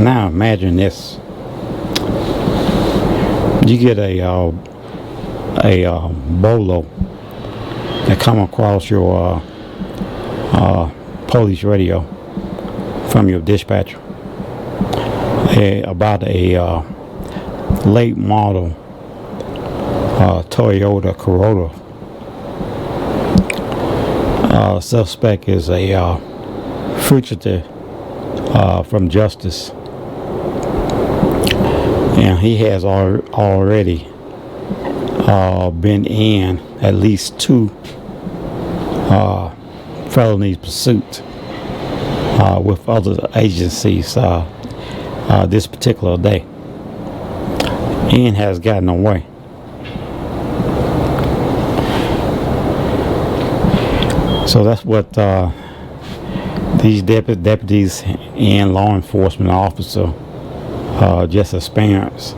Now imagine this: you get a bolo that come across your police radio from your dispatcher about a late model Toyota Corolla. Suspect is a fugitive from justice, and he has already been in at least 2 felony pursuits with other agencies this particular day, and has gotten away. So that's what these deputies and law enforcement officer just experienced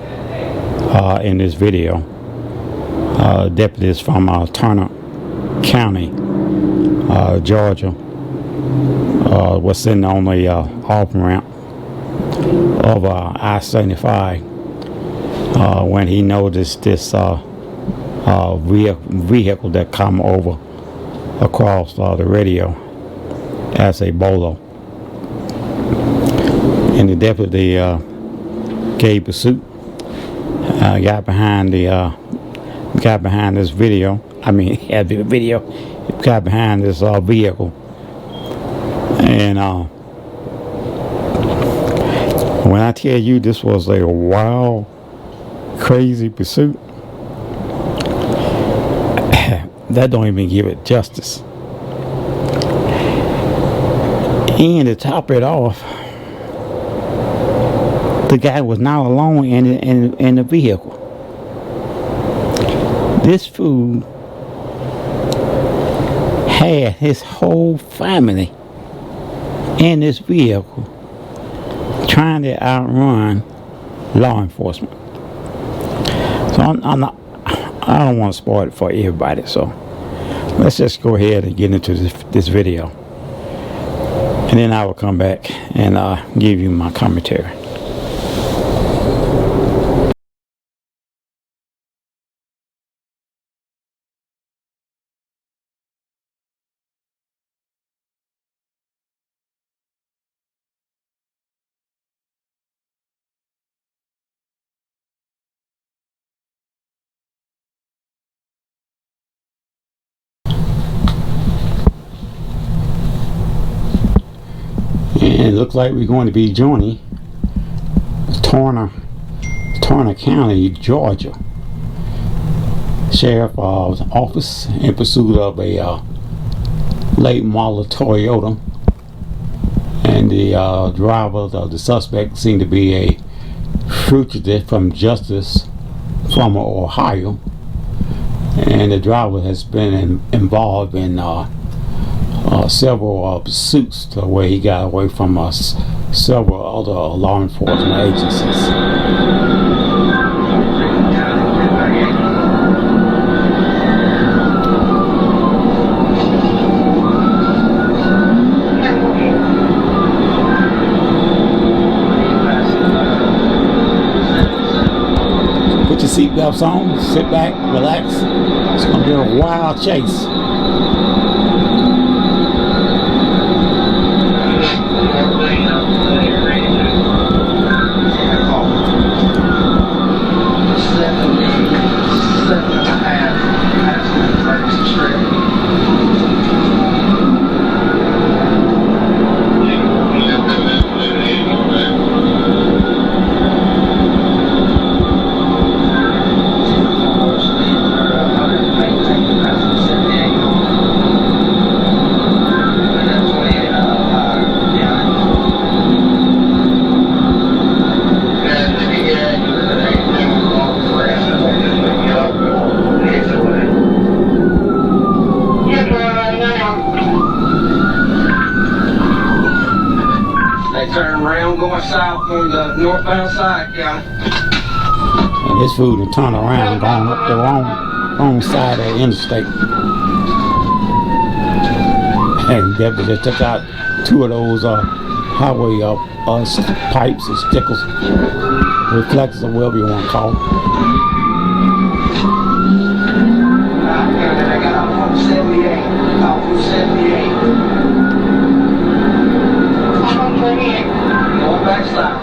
in this video. Deputies from Turner County, Georgia, was sitting on the off-ramp of I-75 when he noticed this vehicle that come over across the radio as a bolo, and the deputy gave pursuit, got behind this video. Got behind this vehicle, and when I tell you this was a wild, crazy pursuit, that don't even give it justice. And to top it off, the guy was not alone in the vehicle. This fool had his whole family in this vehicle trying to outrun law enforcement. So I don't want to spoil it for everybody, so let's just go ahead and get into this video, and then I will come back and give you my commentary. And it looks like we're going to be joining Turner County, Georgia Sheriff's Office in pursuit of a late model Toyota, and the driver, the suspect, seemed to be a fugitive from justice from Ohio, and the driver has been involved in several pursuits to where he got away from several other law enforcement agencies. Put your seatbelts on, sit back, relax. It's going to be a wild chase. Turn around, going south on the northbound side, yeah. And this fool to turn around, going up the wrong side of the interstate. And deputy just took out 2 of those highway pipes or stickers, reflectors, or whatever you want to call them. I got off on 78. Off on 78. Going back south.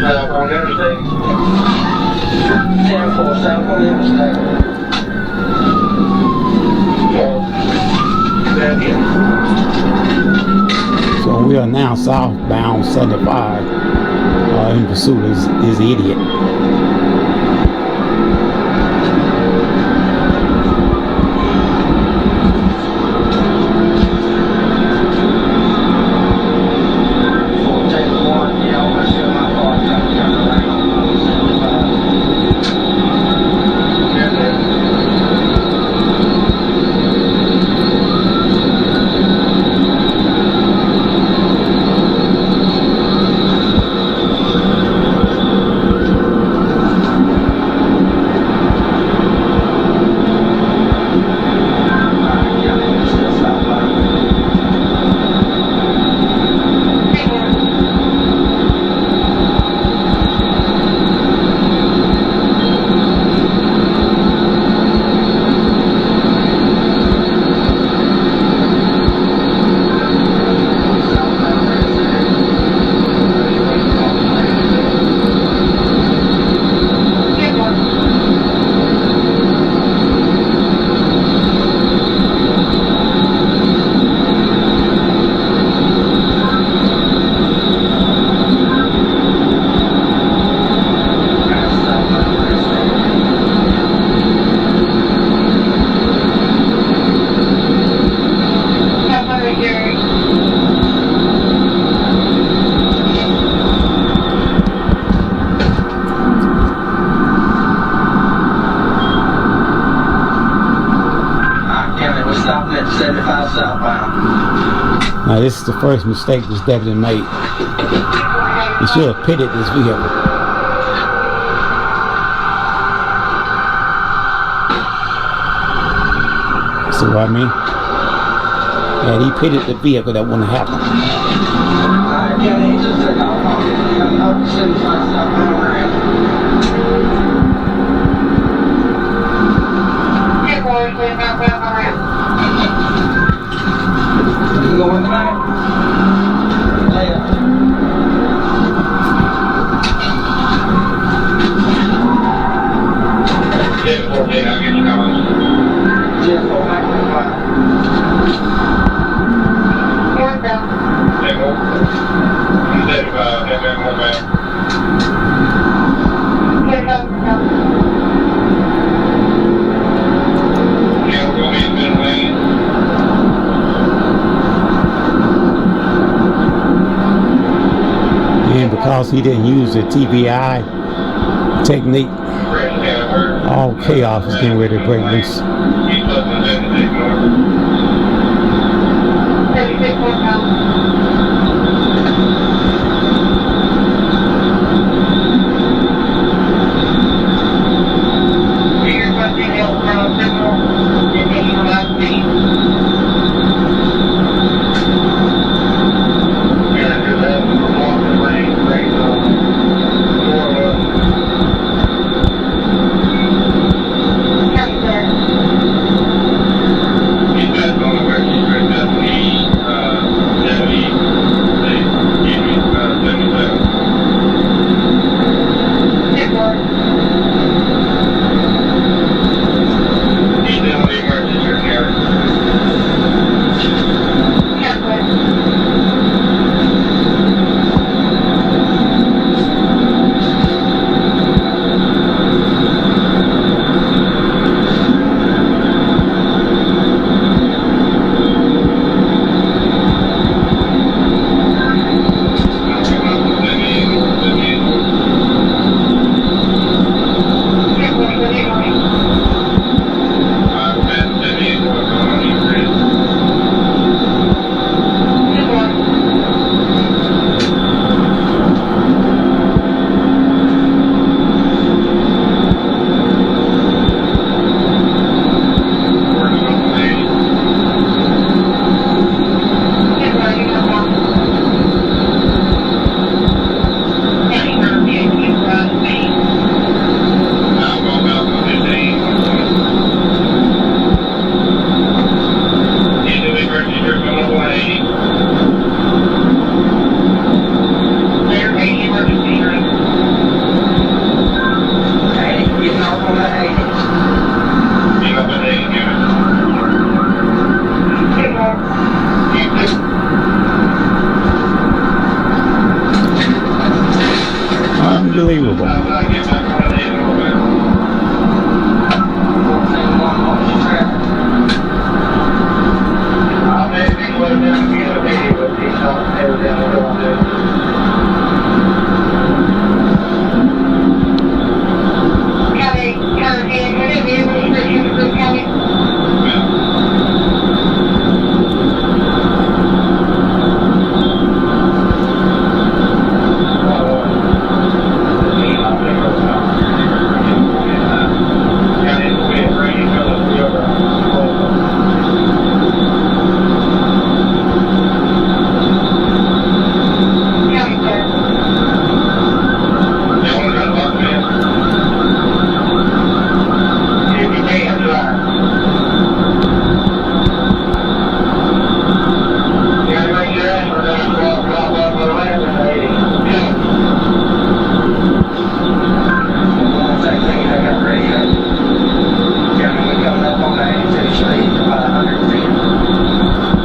South on the interstate. 10-4, south on the interstate. So we are now southbound 75 in pursuit of his idiot. Now this is the first mistake this deputy made. He should have pitted this vehicle. See what I mean? Yeah, he pitted the vehicle, that wouldn't happen. You go in the back. Lay up. Yeah, 14, I'll get you going. Yeah, 4 back to the fire. One down. Yeah, more. 75, yeah, more back. Yeah, down. Yeah, we're going to be in the middle lane. And because he didn't use the TBI technique, all chaos is getting ready to break loose. Unbelievable.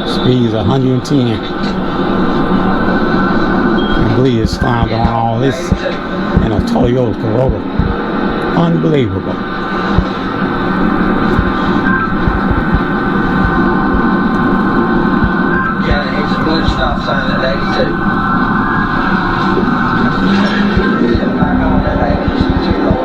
Speed is 110. I believe it's climbed on all this in a Toyota Corolla. Unbelievable. Yeah, it's a blue stop sign at 82. Back on that 82 low.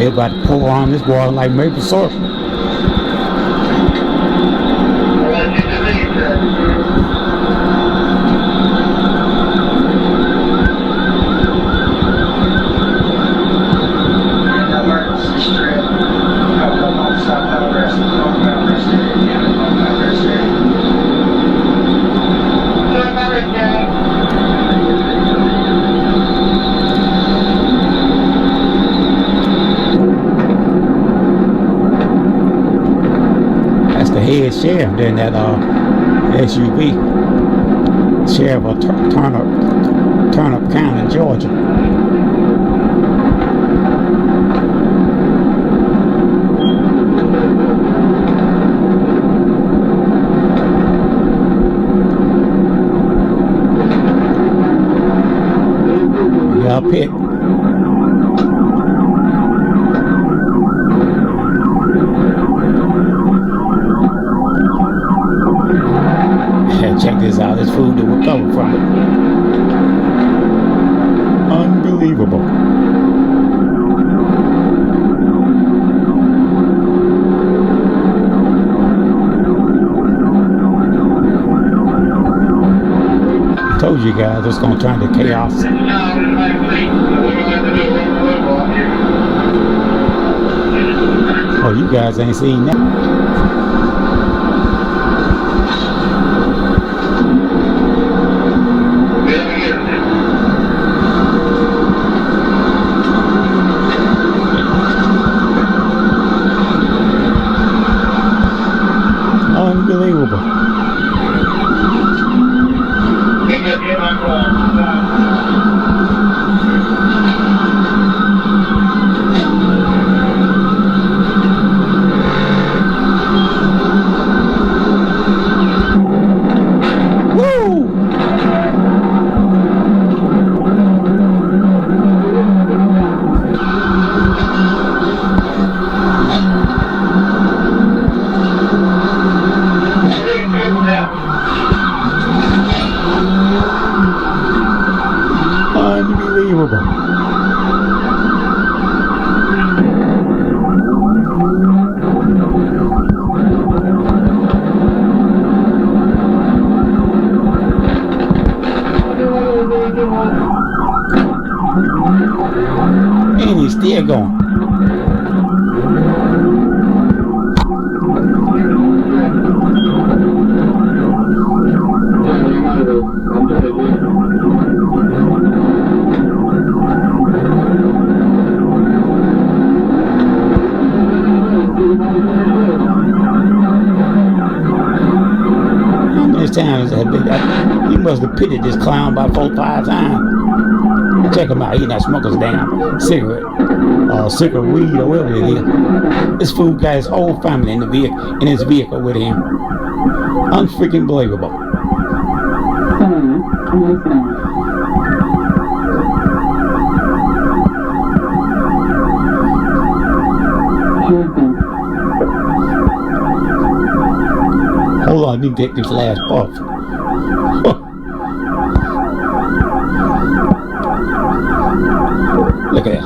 About to pour on this water like maple syrup. Head sheriff there in that SUV, sheriff of Turnip County, Georgia. Yeah, pick. Check this out, this food that we're coming from it. Unbelievable. I told you guys it's gonna turn to chaos. Oh, you guys ain't seen that. Unbelievable. he's still going. Times he must have pitted this clown about 4 or 5 times. Check him out. He not smoking his damn cigarette cigarette weed or whatever it is. This fool got his whole family in his vehicle with him. Unfreaking believable. Hold on, I need to take this last puff. Look at that.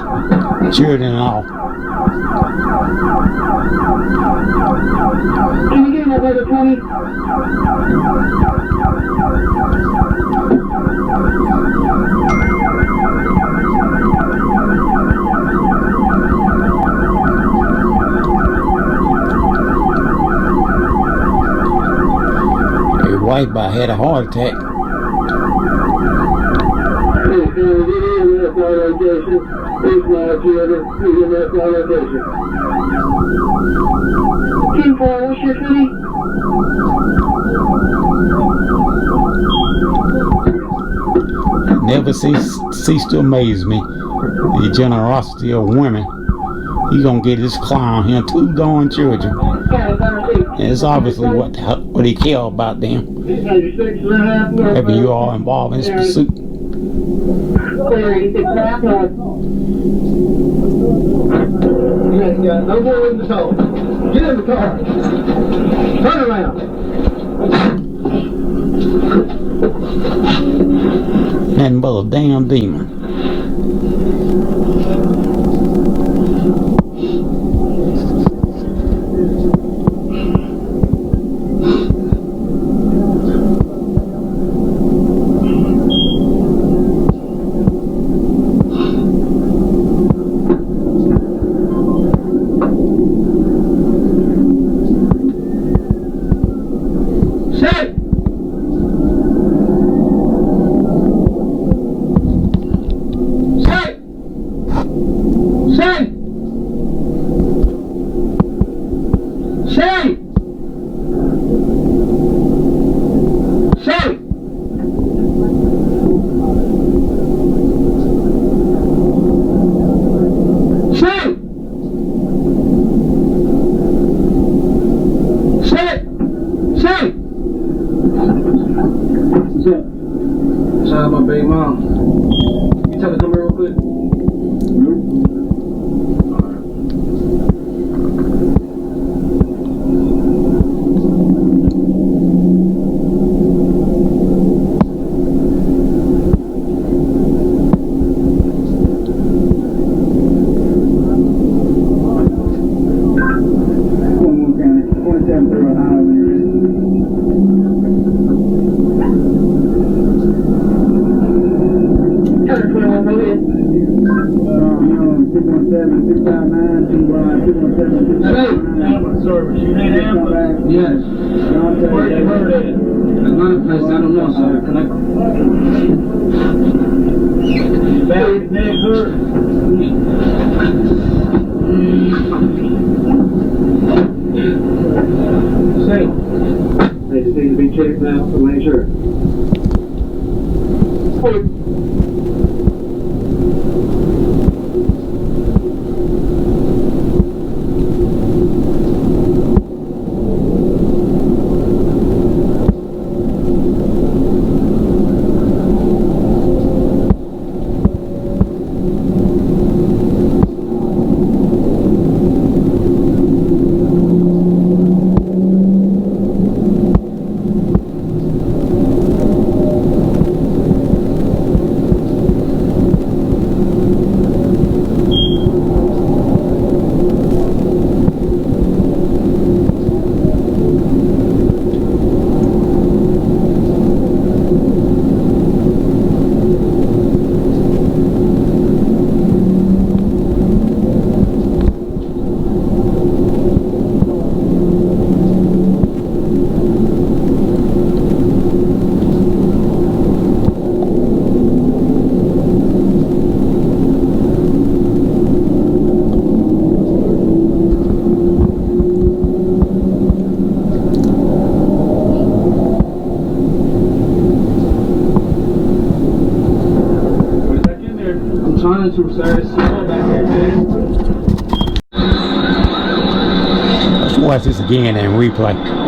Children and all. Can you give me another 20? Wife had a heart attack. Never cease to amaze me the generosity of women. He gonna get this clown here 2 darn children. And it's obviously what he care about them. Maybe you are involved in this pursuit. No more in the car. Get in the car. Turn around. Nothing but a damn demon. Shout out my baby mom. You tell her to come here real quick. Yes. Where you heard it? Another place, I don't know, sir. Can I? Back neck hurt. Say. They just need to be checked now to make sure. you, sir. It's slow back here, man. Let's watch this again and replay.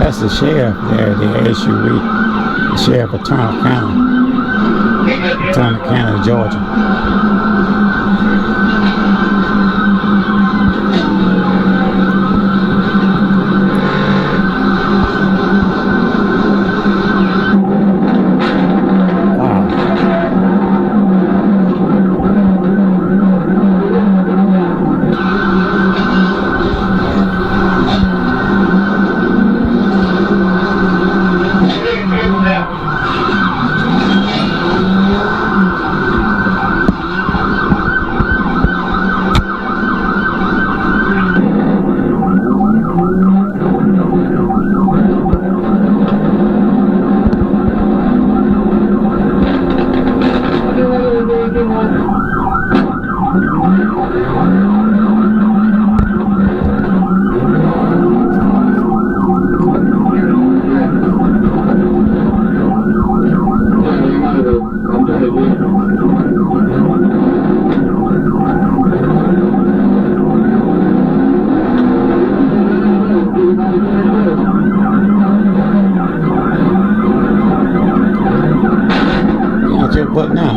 That's the sheriff there, the SUV, the sheriff of Turner County, Georgia. But now,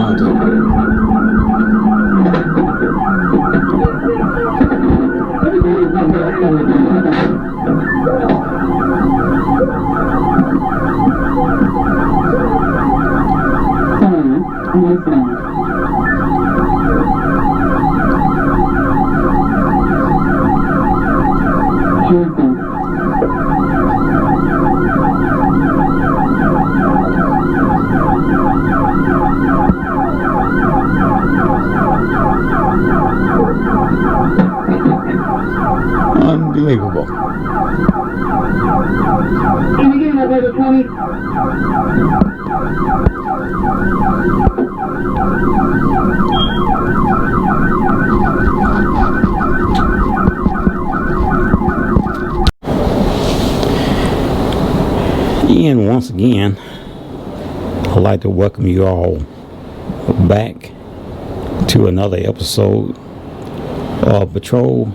unbelievable. Can you get my brother Tony? And once again, I'd like to welcome you all back to another episode of Patrol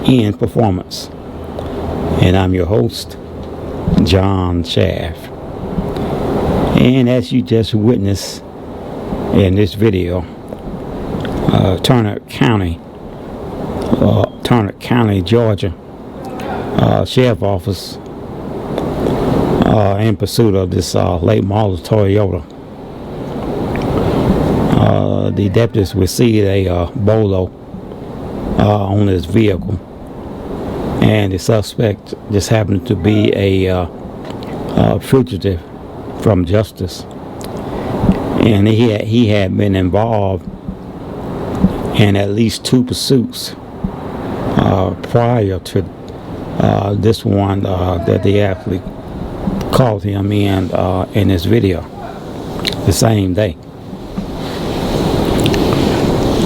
in Performance. And I'm your host, John Schaff. And as you just witnessed in this video, Turner County, Georgia, Sheriff Office in pursuit of this late model Toyota. The deputies received a bolo on this vehicle, and the suspect just happened to be a fugitive from justice, and he had been involved and at least 2 pursuits prior to this one that they actually caught him in this video the same day.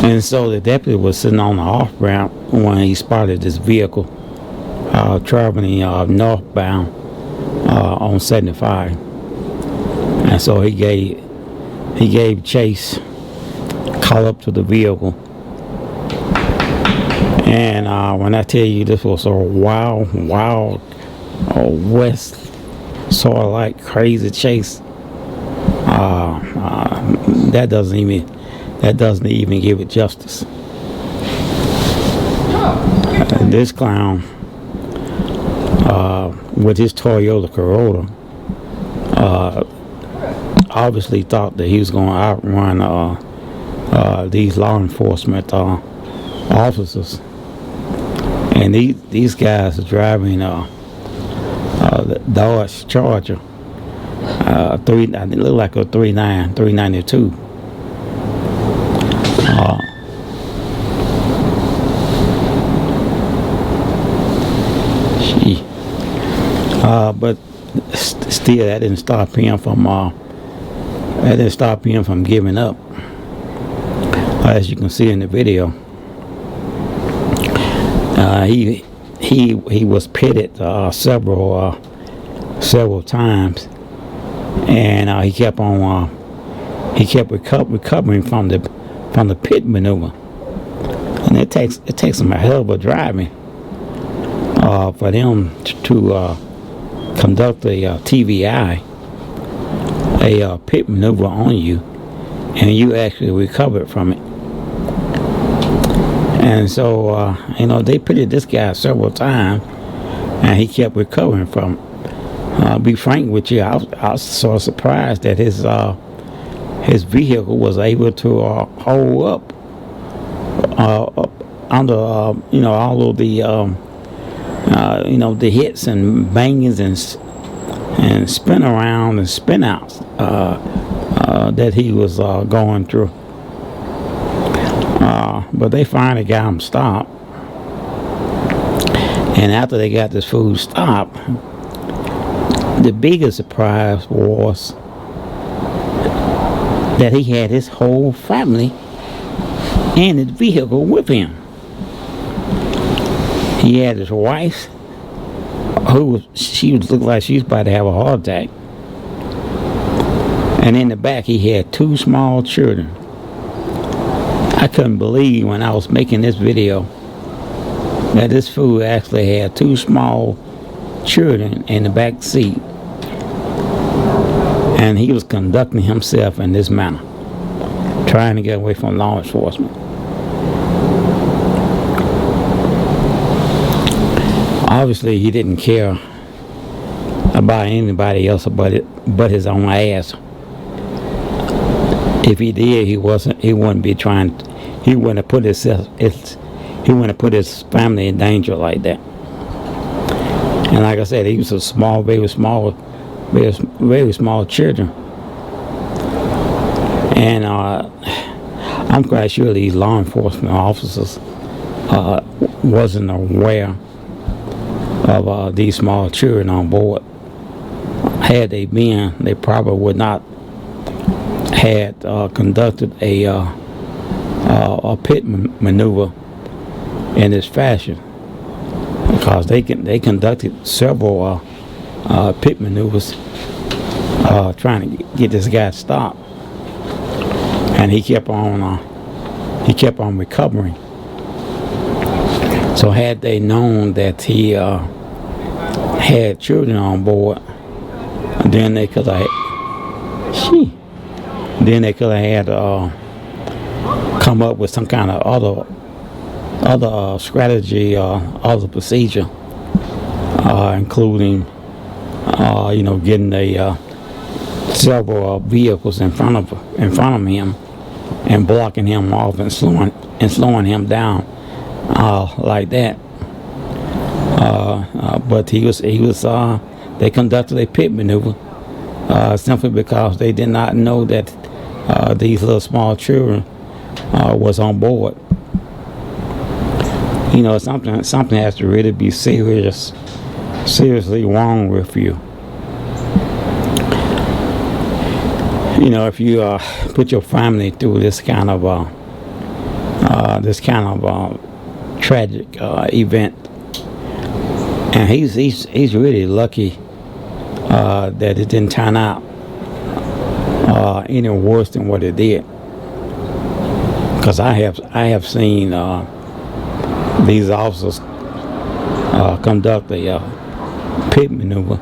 And so the deputy was sitting on the off ramp when he spotted this vehicle traveling northbound on 75, and so he gave chase, caught up to the vehicle. And when I tell you this was a wild west sort of like crazy chase, that doesn't even give it justice. This clown with his Toyota Corolla obviously thought that he was going to outrun these law enforcement officers. And these guys are driving the Dodge Charger, it looked like a 392. But still, that didn't stop him from giving up. As you can see in the video, he was pitted several times, and he kept recovering from the pit maneuver. And it takes him a hell of a driving for them to conduct a TVI, a pit maneuver on you, and you actually recovered from it. And so, they pitted this guy several times, and he kept recovering from it. Be frank with you, I was sort of surprised that his vehicle was able to hold up under all of the the hits and bangings and spin around and spin outs that he was going through. But they finally got him stopped, and after they got this fool stopped, the biggest surprise was that he had his whole family and his vehicle with him. He had his wife, she looked like she was about to have a heart attack, and in the back he had 2 small children. I couldn't believe when I was making this video that this fool actually had 2 small children in the back seat, and he was conducting himself in this manner, trying to get away from law enforcement. Obviously, he didn't care about anybody else but his own ass. If he did, he wouldn't have put his family in danger like that. And like I said, he was very small children. And I'm quite sure these law enforcement officers wasn't aware of these small children on board. Had they been, they probably would not had conducted a pit maneuver in this fashion, because they conducted several pit maneuvers trying to get this guy stopped, and he kept on recovering. So had they known that he had children on board, then they could have had come up with some kind of other strategy, other procedure, including getting several vehicles in front of him and blocking him off and slowing him down like that. But they conducted a pit maneuver simply because they did not know that these little small children was on board. You know, something has to really be seriously wrong with you. You know, if you put your family through this kind of tragic event, and he's really lucky that it didn't turn out any worse than what it did. Because I have seen these officers conduct a pit maneuver,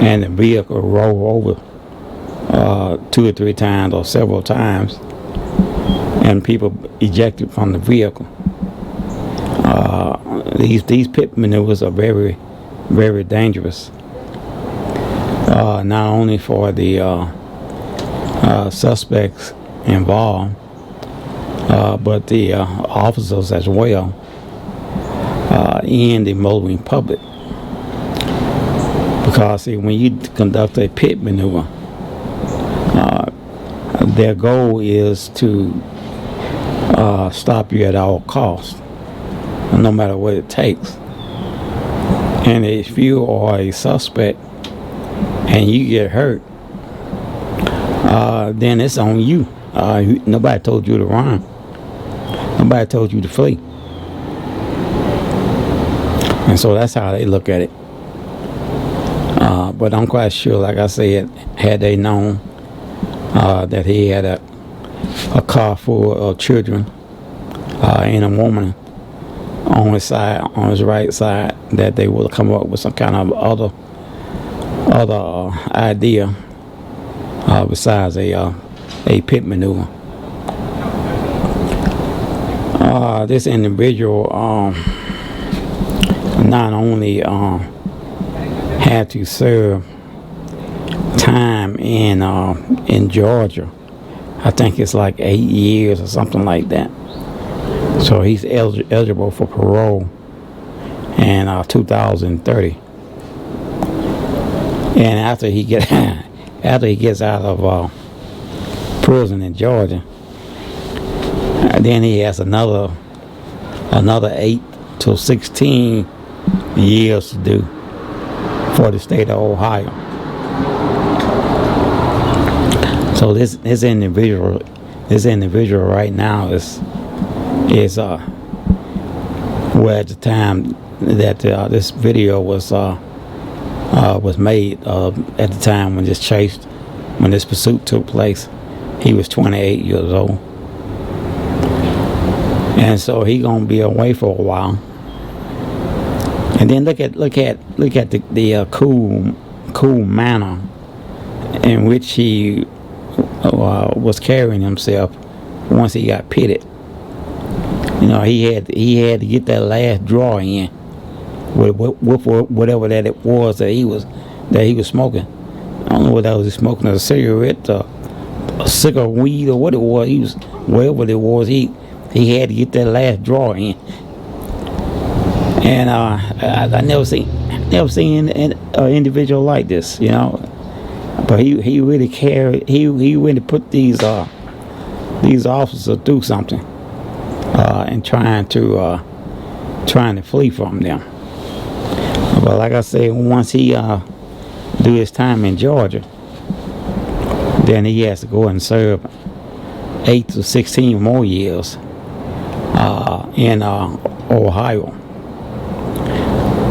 and the vehicle roll over 2 or 3 times or several times, and people ejected from the vehicle. These pit maneuvers are very, very dangerous. Not only for the suspects involved, but the officers as well, and the motoring public. Because see, when you conduct a pit maneuver, their goal is to stop you at all costs, no matter what it takes. And if you are a suspect and you get hurt, then it's on you. Nobody told you to run. Nobody told you to flee. And so that's how they look at it. But I'm quite sure, like I said, had they known that he had a car full of children and a woman on his side, on his right side, that they would come up with some kind of other idea besides a pit maneuver. This individual not only had to serve time in Georgia, I think it's like 8 years or something like that. So he's eligible for parole in 2030. And after he gets out of prison in Georgia, then he has another 8 to 16 years to do for the state of Ohio. So this individual right now is well, at the time that this video was made, at the time when this pursuit took place, he was 28 years old, and so he gonna be away for a while. And then look at the cool manner in which he was carrying himself once he got pitted. You know, he had to get that last draw in with whatever that it was that he was smoking. I don't know what that was. He smoking a cigarette, a cigarette, weed, or what it was. Whatever it was, he had to get that last draw in. And I never seen an individual like this, you know. But he really carried. He really put these officers through something, and trying to flee from them. But like I said, once he do his time in Georgia, then he has to go and serve 8 to 16 more years in Ohio.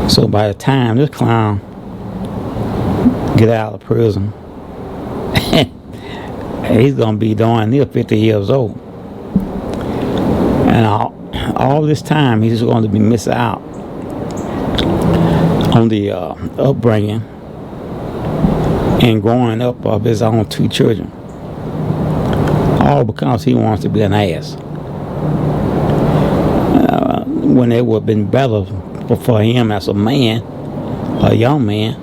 So by the time this clown get out of prison, he's gonna be darn near 50 years old, and all this time he's going to be missing out on the upbringing and growing up of his own 2 children, all because he wants to be an ass. When it would have been better for him as a man, a young man,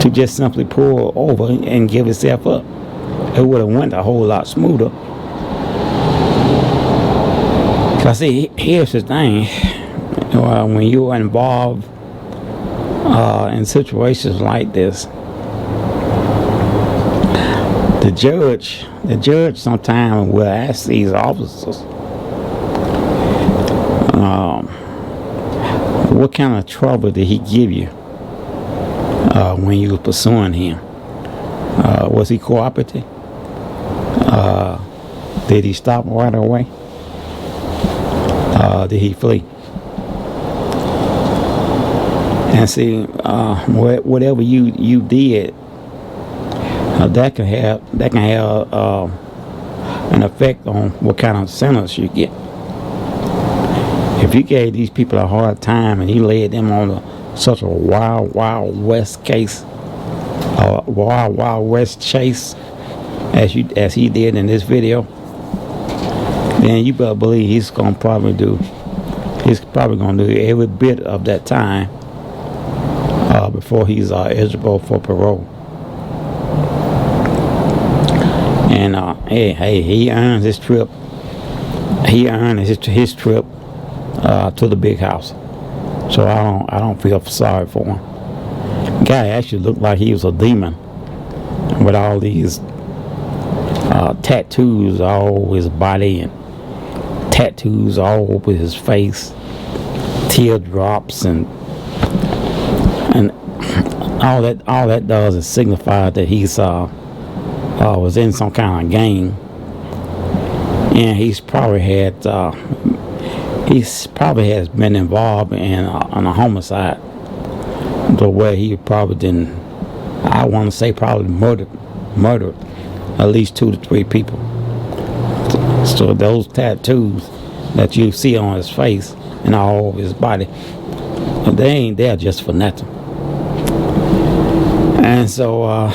to just simply pull over and give himself up. It would have went a whole lot smoother. Cause see, here's the thing: when you're involved in situations like this, the judge sometimes will ask these officers, kind of trouble did he give you when you were pursuing him? Was he cooperative? Did he stop right away? Did he flee? And see, whatever you did, that can have an effect on what kind of sentence you get. If you gave these people a hard time and you led them on such a wild west case, wild west chase, as he did in this video, then you better believe he's probably gonna do every bit of that time before he's eligible for parole. And hey, he earned his trip. He earned his trip to the big house. So I don't feel sorry for him. Guy actually looked like he was a demon with all these tattoos all over his body and tattoos all over his face, teardrops and all that does is signify that he's was in some kind of gang, and he's probably has been involved in a homicide, the way he probably didn't. I want to say probably murdered at least 2 to 3 people. So those tattoos that you see on his face and all over his body, they ain't there just for nothing. And so I'm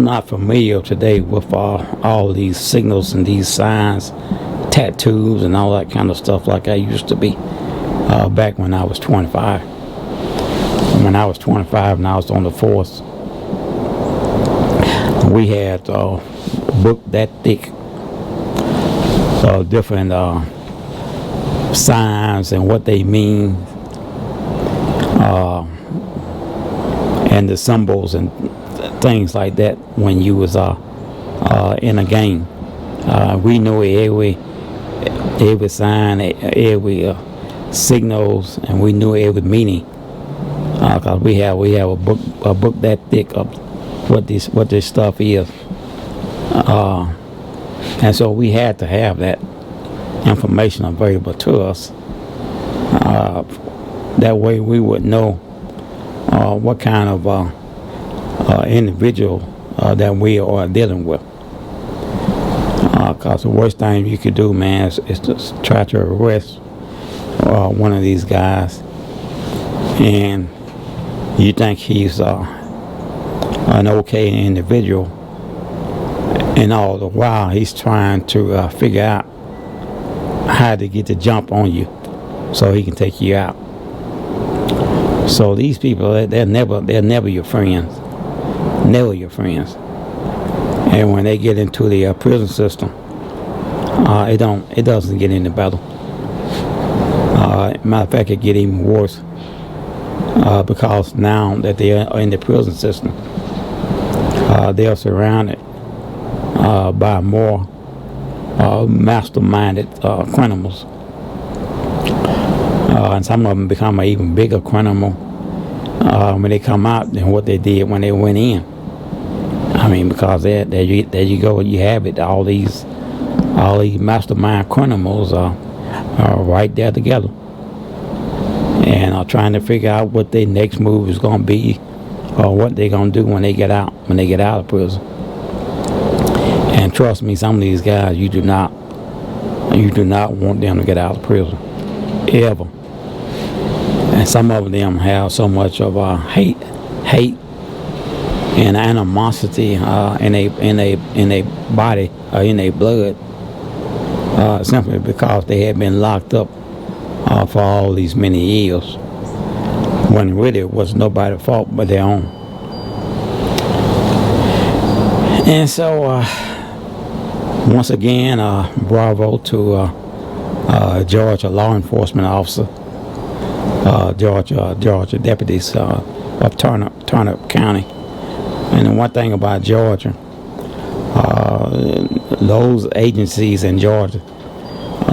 not familiar today with all these signals and these signs, tattoos and all that kind of stuff like I used to be back when I was 25. When I was 25 and I was on the force, we had a book that thick, different signs and what they mean, and the symbols and things like that when you was in a gang. We knew every sign, every signals, and we knew every meaning. Cause we have a book that thick of what this stuff is, and so we had to have that information available to us. That way we would know what kind of individual that we are dealing with. Cause the worst thing you could do, man, is to try to arrest one of these guys, and you think he's an okay individual, and all the while he's trying to figure out how to get the jump on you so he can take you out. So these people, they're never your friends, never your friends. And when they get into the prison system, it doesn't get any better. Matter of fact, it get even worse. Because now that they are in the prison system, they are surrounded by more masterminded criminals, and some of them become an even bigger criminal when they come out than what they did when they went in. I mean, because there you go, you have it. All these mastermind criminals are right there together, and are trying to figure out what their next move is going to be, or what they're going to do when they get out of prison. And trust me, some of these guys, you do not want them to get out of prison, ever. And some of them have so much of hate and animosity in a body, in a blood, simply because they had been locked up for all these many years, when really it was nobody's fault but their own. And so once again, bravo to Georgia law enforcement officer, Georgia deputies of Turner County. And the one thing about Georgia, those agencies in Georgia,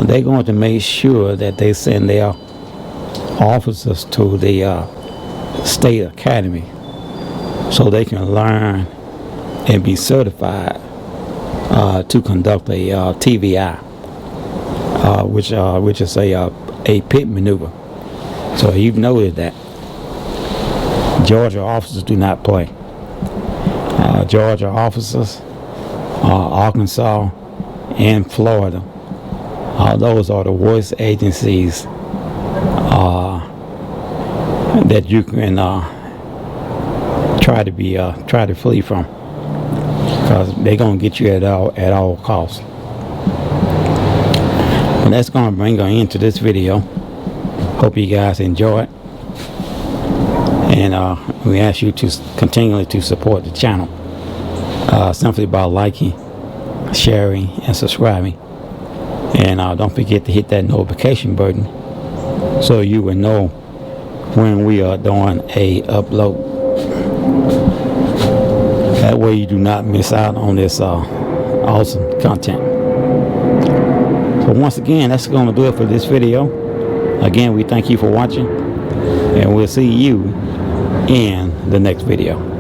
they're going to make sure that they send their officers to the state academy so they can learn and be certified to conduct a TVI, which is a pit maneuver. So you've noted that Georgia officers do not play. Georgia officers, Arkansas, and Florida, those are the worst agencies that you can try to flee from, because they're gonna get you at all costs. And that's gonna bring an end to this video. Hope you guys enjoy it, and we ask you to continually to support the channel simply by liking, sharing, and subscribing. And don't forget to hit that notification button so you will know when we are doing a upload. That way you do not miss out on this awesome content. So once again, that's going to do it for this video. Again, we thank you for watching, and we'll see you in the next video.